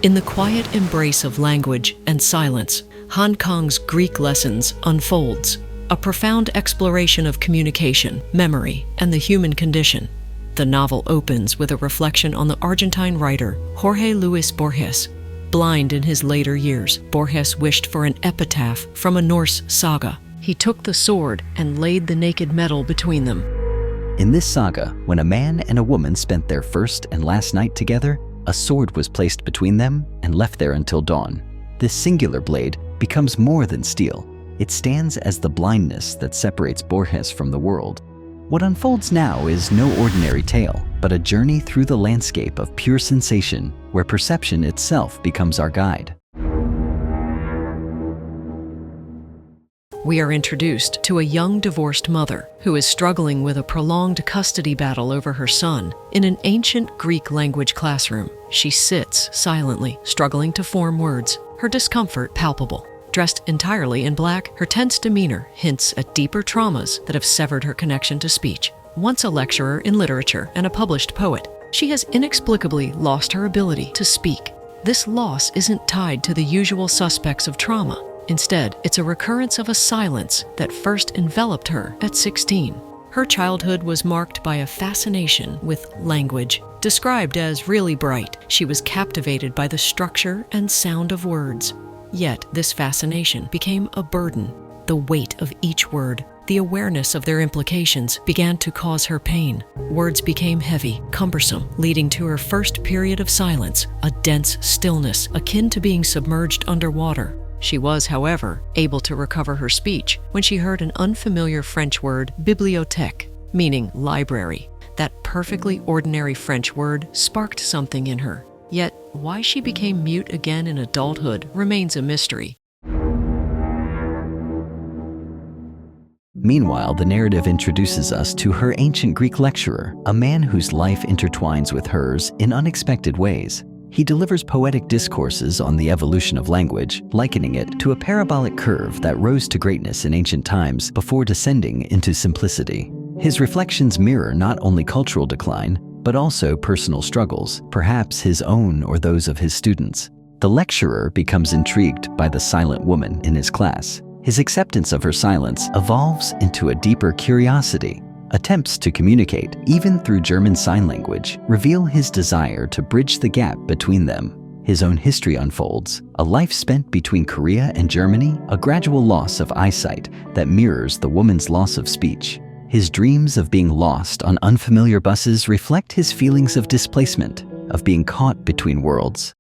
In the quiet embrace of language and silence, Han Kang's Greek Lessons unfolds, a profound exploration of communication, memory, and the human condition. The novel opens with a reflection on the Argentine writer Jorge Luis Borges. Blind in his later years, Borges wished for an epitaph from a Norse saga. He took the sword and laid the naked metal between them. In this saga, when a man and a woman spent their first and last night together, a sword was placed between them and left there until dawn. This singular blade becomes more than steel. It stands as the blindness that separates Borges from the world. What unfolds now is no ordinary tale, but a journey through the landscape of pure sensation, where perception itself becomes our guide. We are introduced to a young divorced mother who is struggling with a prolonged custody battle over her son in an ancient Greek language classroom. She sits silently, struggling to form words, her discomfort palpable. Dressed entirely in black, her tense demeanor hints at deeper traumas that have severed her connection to speech. Once a lecturer in literature and a published poet, she has inexplicably lost her ability to speak. This loss isn't tied to the usual suspects of trauma. Instead, it's a recurrence of a silence that first enveloped her at 16. Her childhood was marked by a fascination with language. Described as really bright, she was captivated by the structure and sound of words. Yet, this fascination became a burden. The weight of each word, the awareness of their implications, began to cause her pain. Words became heavy, cumbersome, leading to her first period of silence, a dense stillness akin to being submerged underwater. She was, however, able to recover her speech when she heard an unfamiliar French word, bibliothèque, meaning library. That perfectly ordinary French word sparked something in her. Yet, why she became mute again in adulthood remains a mystery. Meanwhile, the narrative introduces us to her ancient Greek lecturer, a man whose life intertwines with hers in unexpected ways. He delivers poetic discourses on the evolution of language, likening it to a parabolic curve that rose to greatness in ancient times before descending into simplicity. His reflections mirror not only cultural decline, but also personal struggles, perhaps his own or those of his students. The lecturer becomes intrigued by the silent woman in his class. His acceptance of her silence evolves into a deeper curiosity. Attempts to communicate, even through German Sign Language, reveal his desire to bridge the gap between them. His own history unfolds, a life spent between Korea and Germany, a gradual loss of eyesight that mirrors the woman's loss of speech. His dreams of being lost on unfamiliar buses reflect his feelings of displacement, of being caught between worlds.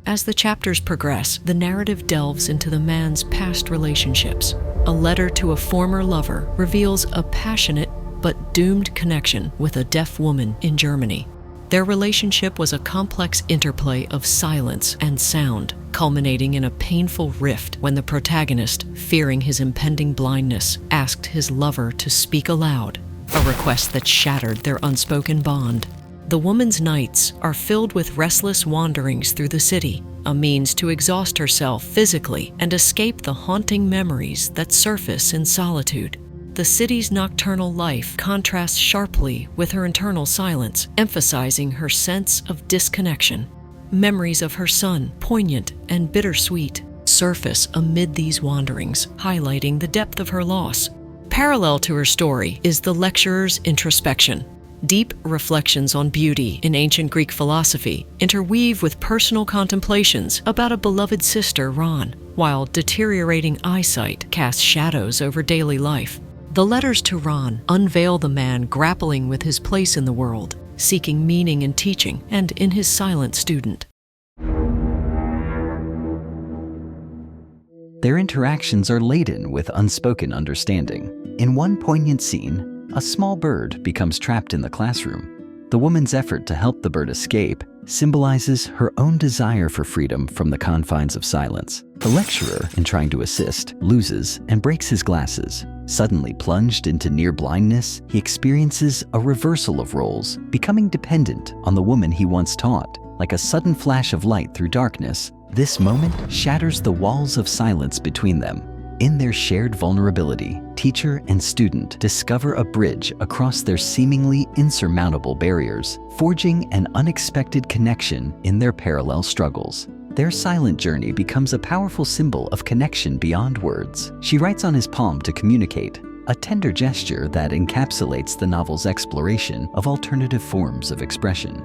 As the chapters progress, the narrative delves into the man's past relationships. A letter to a former lover reveals a passionate but doomed connection with a deaf woman in Germany. Their relationship was a complex interplay of silence and sound, culminating in a painful rift when the protagonist, fearing his impending blindness, asked his lover to speak aloud, a request that shattered their unspoken bond. The woman's nights are filled with restless wanderings through the city, a means to exhaust herself physically and escape the haunting memories that surface in solitude. The city's nocturnal life contrasts sharply with her internal silence, emphasizing her sense of disconnection. Memories of her son, poignant and bittersweet, surface amid these wanderings, highlighting the depth of her loss. Parallel to her story is the lecturer's introspection. Deep reflections on beauty in ancient Greek philosophy interweave with personal contemplations about a beloved sister, Ron, while deteriorating eyesight casts shadows over daily life. The letters to Ron unveil the man grappling with his place in the world, seeking meaning in teaching and in his silent student. Their interactions are laden with unspoken understanding. In one poignant scene, a small bird becomes trapped in the classroom. The woman's effort to help the bird escape symbolizes her own desire for freedom from the confines of silence. The lecturer, in trying to assist, loses and breaks his glasses. Suddenly plunged into near blindness, he experiences a reversal of roles, becoming dependent on the woman he once taught. Like a sudden flash of light through darkness, this moment shatters the walls of silence between them. In their shared vulnerability, teacher and student discover a bridge across their seemingly insurmountable barriers, forging an unexpected connection in their parallel struggles. Their silent journey becomes a powerful symbol of connection beyond words. She writes on his palm to communicate, a tender gesture that encapsulates the novel's exploration of alternative forms of expression.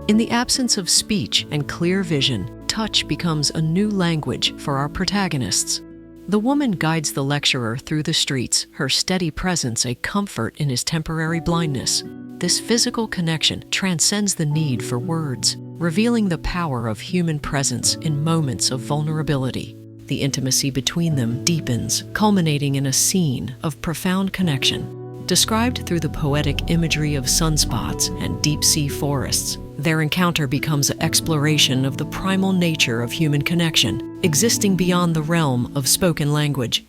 In the absence of speech and clear vision, touch becomes a new language for our protagonists. The woman guides the lecturer through the streets, her steady presence a comfort in his temporary blindness. This physical connection transcends the need for words, revealing the power of human presence in moments of vulnerability. The intimacy between them deepens, culminating in a scene of profound connection. Described through the poetic imagery of sunspots and deep-sea forests, their encounter becomes an exploration of the primal nature of human connection, existing beyond the realm of spoken language.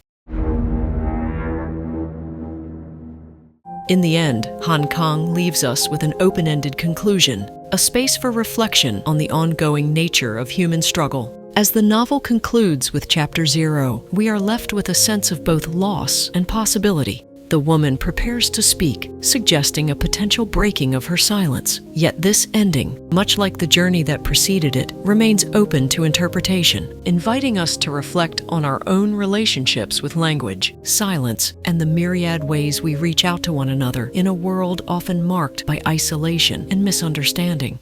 In the end, Han Kang leaves us with an open-ended conclusion, a space for reflection on the ongoing nature of human struggle. As the novel concludes with Chapter 0, we are left with a sense of both loss and possibility. The woman prepares to speak, suggesting a potential breaking of her silence. Yet this ending, much like the journey that preceded it, remains open to interpretation, inviting us to reflect on our own relationships with language, silence, and the myriad ways we reach out to one another in a world often marked by isolation and misunderstanding.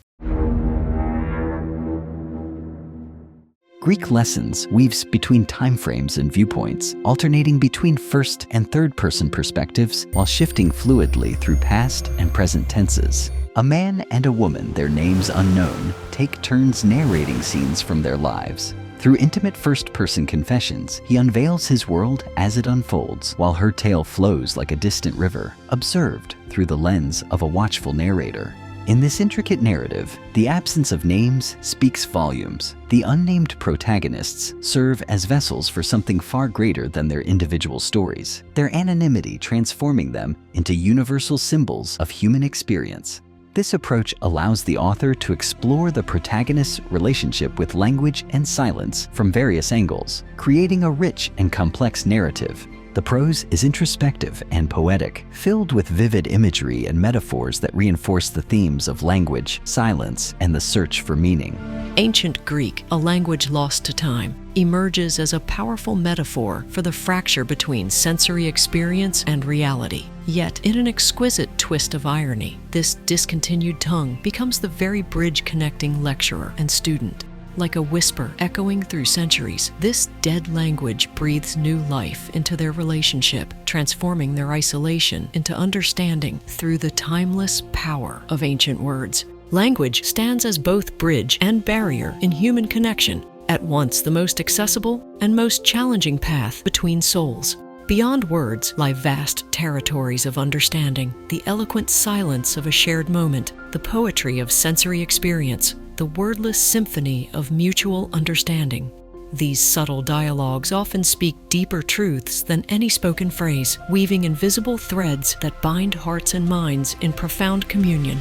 Greek Lessons weaves between time frames and viewpoints, alternating between first and third-person perspectives while shifting fluidly through past and present tenses. A man and a woman, their names unknown, take turns narrating scenes from their lives. Through intimate first-person confessions, he unveils his world as it unfolds, while her tale flows like a distant river, observed through the lens of a watchful narrator. In this intricate narrative, the absence of names speaks volumes. The unnamed protagonists serve as vessels for something far greater than their individual stories, their anonymity transforming them into universal symbols of human experience. This approach allows the author to explore the protagonist's relationship with language and silence from various angles, creating a rich and complex narrative. The prose is introspective and poetic, filled with vivid imagery and metaphors that reinforce the themes of language, silence, and the search for meaning. Ancient Greek, a language lost to time, emerges as a powerful metaphor for the fracture between sensory experience and reality. Yet, in an exquisite twist of irony, this discontinued tongue becomes the very bridge connecting lecturer and student. Like a whisper echoing through centuries, this dead language breathes new life into their relationship, transforming their isolation into understanding through the timeless power of ancient words. Language stands as both bridge and barrier in human connection, at once the most accessible and most challenging path between souls. Beyond words lie vast territories of understanding, the eloquent silence of a shared moment, the poetry of sensory experience, the wordless symphony of mutual understanding. These subtle dialogues often speak deeper truths than any spoken phrase, weaving invisible threads that bind hearts and minds in profound communion.